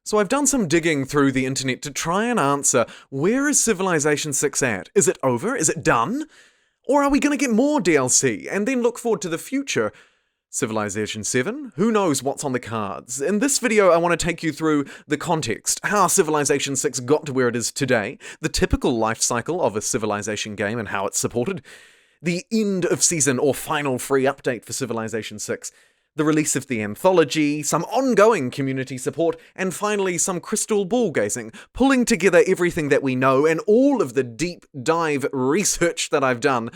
So I've done some digging through the internet to try and answer, where is Civilization 6 at? Is it over? Is it done? Or are we going to get more DLC and then look forward to the future? Civilization 7? Who knows what's on the cards? In this video, I want to take you through the context, how Civilization 6 got to where it is today, the typical life cycle of a Civilization game and how it's supported, the end of season or final free update for Civilization 6, the release of the Anthology, some ongoing community support, and finally some crystal ball gazing, pulling together everything that we know and all of the deep dive research that I've done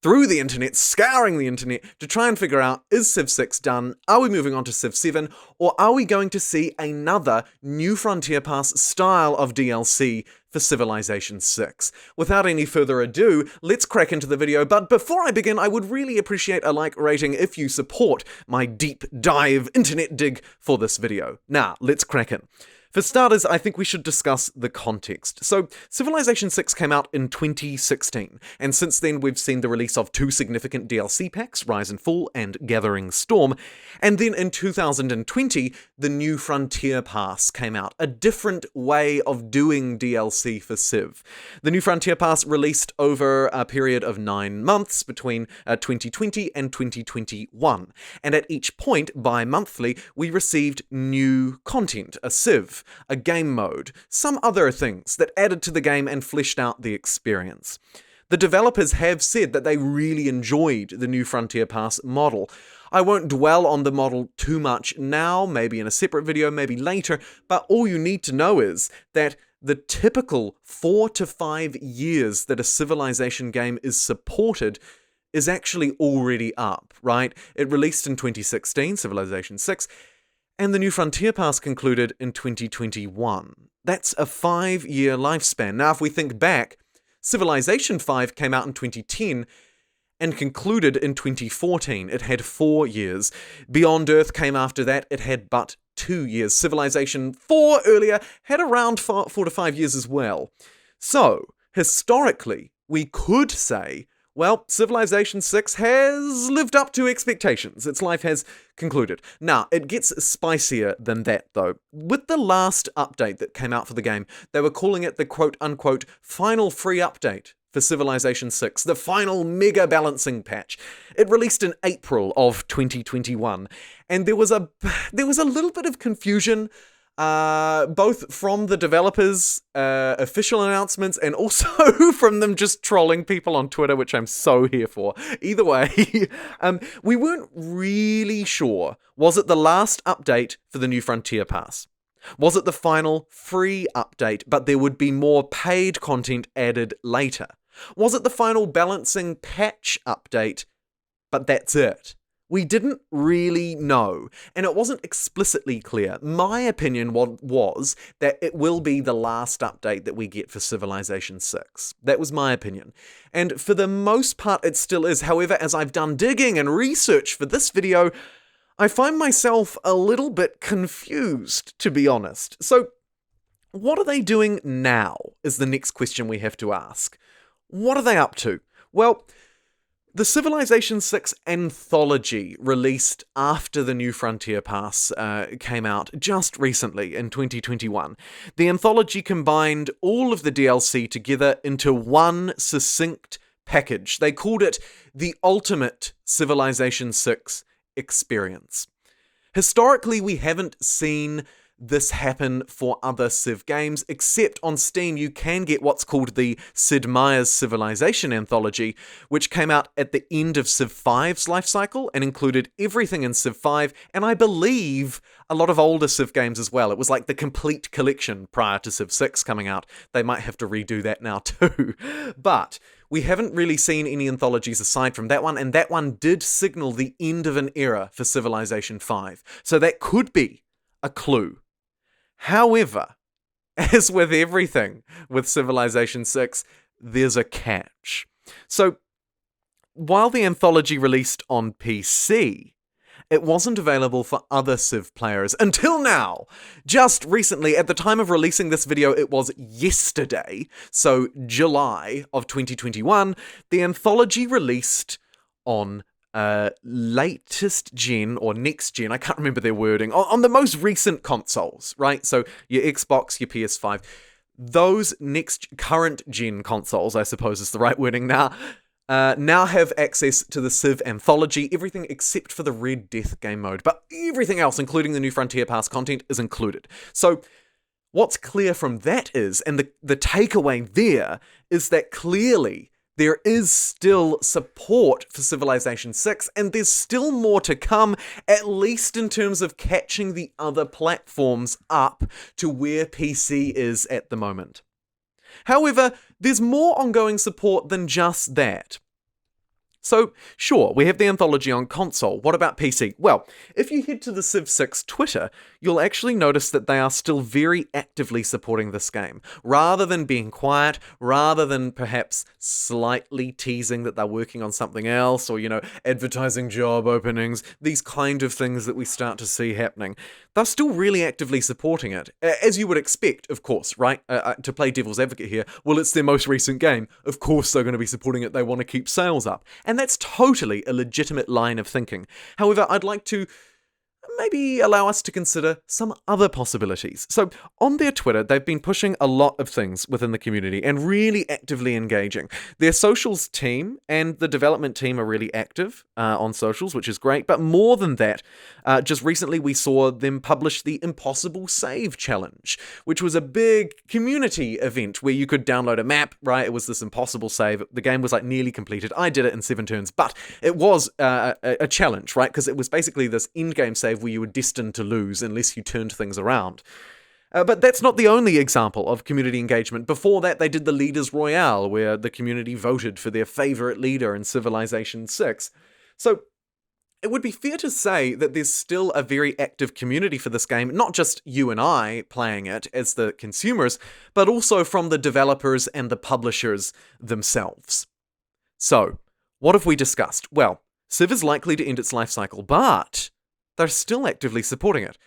through the internet, scouring the internet, to try and figure out, is Civ 6 done? Are we moving on to Civ 7? Or are we going to see another New Frontier Pass style of DLC for Civilization 6? Without any further ado, let's crack into the video, but before I begin, I would really appreciate a like rating if you support my deep dive internet dig for this video. Now, let's crack in. For starters, I think we should discuss the context. So, Civilization 6 came out in 2016, and since then we've seen the release of two significant DLC packs, Rise and Fall and Gathering Storm, and then in 2020, the New Frontier Pass came out, a different way of doing DLC for Civ. The New Frontier Pass released over a period of 9 months between 2020 and 2021, and at each point, bi-monthly, we received new content, a Civ, a game mode, some other things that added to the game and fleshed out the experience. The developers have said that they really enjoyed the New Frontier Pass model. I won't dwell on the model too much now, maybe in a separate video, maybe later, but all you need to know is that the typical 4 to 5 years that a Civilization game is supported is actually already up, right? It released in 2016, Civilization 6, and the New Frontier Pass concluded in 2021. That's a 5-year lifespan. Now, if we think back, Civilization 5 came out in 2010 and concluded in 2014. It had 4 years. Beyond Earth came after that. It had but 2 years. Civilization 4 earlier had around 4 to 5 years as well. So, historically, we could say, well, Civilization 6 has lived up to expectations. Its life has concluded. Now, it gets spicier than that, though. With the last update that came out for the game, they were calling it the quote-unquote final free update for Civilization 6, the final mega balancing patch. It released in April of 2021, and there was a little bit of confusion, both from the developers' official announcements and also from them just trolling people on Twitter, which I'm so here for. Either way, we weren't really sure. Was it the last update for the New Frontier Pass? Was it the final free update, but there would be more paid content added later? Was it the final balancing patch update, but that's it? We didn't really know, and it wasn't explicitly clear. My opinion was that it will be the last update that we get for Civilization 6. That was my opinion. And for the most part, it still is. However, as I've done digging and research for this video, I find myself a little bit confused, to be honest. So, what are they doing now, is the next question we have to ask. What are they up to? Well, the Civilization 6 Anthology, released after the New Frontier Pass came out just recently in 2021. The Anthology combined all of the DLC together into one succinct package. They called it the Ultimate Civilization 6 Experience. Historically, we haven't seen this happen for other Civ games, except on Steam you can get what's called the Meier's Civilization Anthology, which came out at the end of Civ 5's lifecycle and included everything in Civ 5, and I believe a lot of older Civ games as well. It was like the complete collection prior to Civ 6 coming out. They might have to redo that now too. But we haven't really seen any anthologies aside from that one, and that one did signal the end of an era for Civilization 5. So that could be a clue. However, as with everything with Civilization 6, there's a catch. So, while the Anthology released on PC, it wasn't available for other Civ players until now. Just recently, at the time of releasing this video, it was yesterday, so July of 2021, the Anthology released on latest gen or next gen, I can't remember their wording, on the most recent consoles, right? So your Xbox, your PS5, those current gen consoles, I suppose is the right wording now have access to the Civ Anthology, everything except for the Red Death game mode, but everything else, including the new Frontier Pass content, is included. So what's clear from that is, and the takeaway there, is that clearly there is still support for Civilization 6, and there's still more to come, at least in terms of catching the other platforms up to where PC is at the moment. However, there's more ongoing support than just that. So, sure, we have the Anthology on console. What about PC? Well, if you head to the Civ 6 Twitter, you'll actually notice that they are still very actively supporting this game. Rather than being quiet, rather than perhaps slightly teasing that they're working on something else, or, advertising job openings, these kind of things that we start to see happening, they're still really actively supporting it. As you would expect, of course, right? To play devil's advocate here, well, it's their most recent game. Of course they're going to be supporting it. They want to keep sales up. And that's totally a legitimate line of thinking. However, I'd like to maybe allow us to consider some other possibilities. So on their Twitter, they've been pushing a lot of things within the community and really actively engaging. Their socials team and the development team are really active on socials, which is great. But more than that, just recently we saw them publish the Impossible Save Challenge, which was a big community event where you could download a map, right? It was this impossible save. The game was nearly completed. I did it in 7 turns, but it was a challenge, right? Because it was basically this in-game save where you were destined to lose unless you turned things around. But that's not the only example of community engagement. Before that, they did the Leaders Royale, where the community voted for their favorite leader in Civilization 6. So it would be fair to say that there's still a very active community for this game, not just you and I playing it as the consumers, but also from the developers and the publishers themselves. So, what have we discussed? Well, Civ is likely to end its life cycle, but they're still actively supporting it.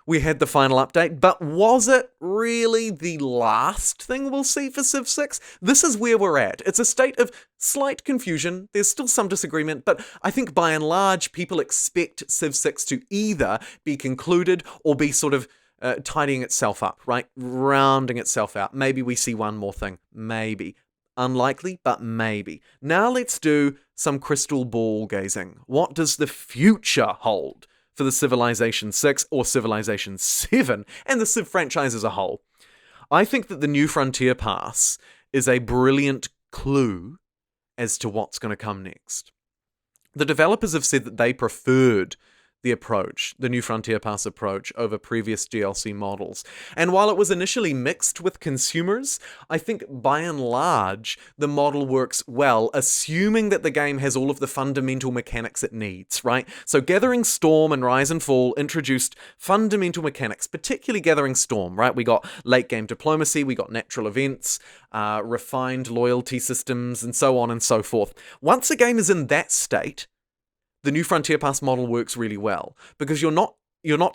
We had the final update, but was it really the last thing we'll see for Civ 6? This is where we're at. It's a state of slight confusion. There's still some disagreement, but I think by and large, people expect Civ 6 to either be concluded or be sort of tidying itself up, right? Rounding itself out. Maybe we see one more thing. Maybe. Unlikely, but maybe. Now let's do some crystal ball gazing. What does the future hold for the Civilization 6 or Civilization 7 and the Civ franchise as a whole? I think that the new Frontier Pass is a brilliant clue as to what's going to come next. The developers have said that they preferred the new Frontier Pass approach over previous DLC models. And while it was initially mixed with consumers, I think by and large, the model works well, assuming that the game has all of the fundamental mechanics it needs, right? So Gathering Storm and Rise and Fall introduced fundamental mechanics, particularly Gathering Storm, right? We got late game diplomacy, we got natural events, refined loyalty systems, and so on and so forth. Once a game is in that state, the new Frontier Pass model works really well, because you're not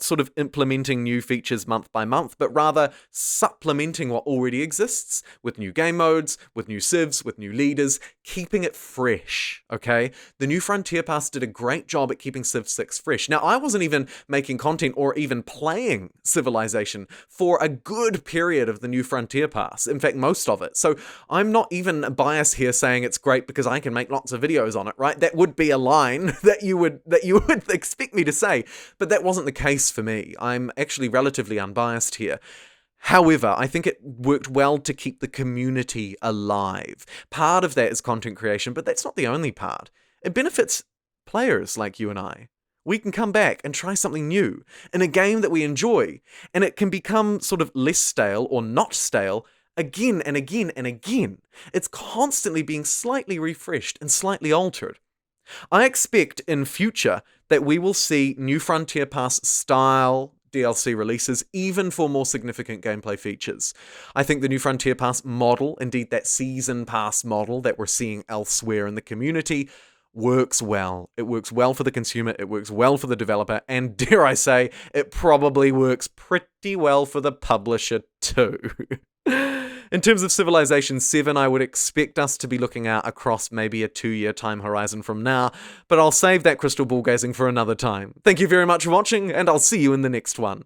sort of implementing new features month by month, but rather supplementing what already exists with new game modes, with new civs, with new leaders, keeping it fresh, okay? The new Frontier Pass did a great job at keeping Civ 6 fresh. Now, I wasn't even making content or even playing Civilization for a good period of the new Frontier Pass. In fact, most of it. So I'm not even biased here saying it's great because I can make lots of videos on it, right? That would be a line that you would expect me to say, but that wasn't the case for me. I'm actually relatively unbiased here. However, I think it worked well to keep the community alive. Part of that is content creation, but that's not the only part. It benefits players like you and I. We can come back and try something new in a game that we enjoy, and it can become sort of less stale or not stale again and again and again. It's constantly being slightly refreshed and slightly altered. I expect in future that we will see new Frontier Pass style DLC releases, even for more significant gameplay features. I think the new Frontier Pass model, indeed that Season Pass model that we're seeing elsewhere in the community, works well. It works well for the consumer, it works well for the developer, and dare I say, it probably works pretty well for the publisher too. In terms of Civilization 7, I would expect us to be looking out across maybe a 2-year time horizon from now, but I'll save that crystal ball gazing for another time. Thank you very much for watching, and I'll see you in the next one.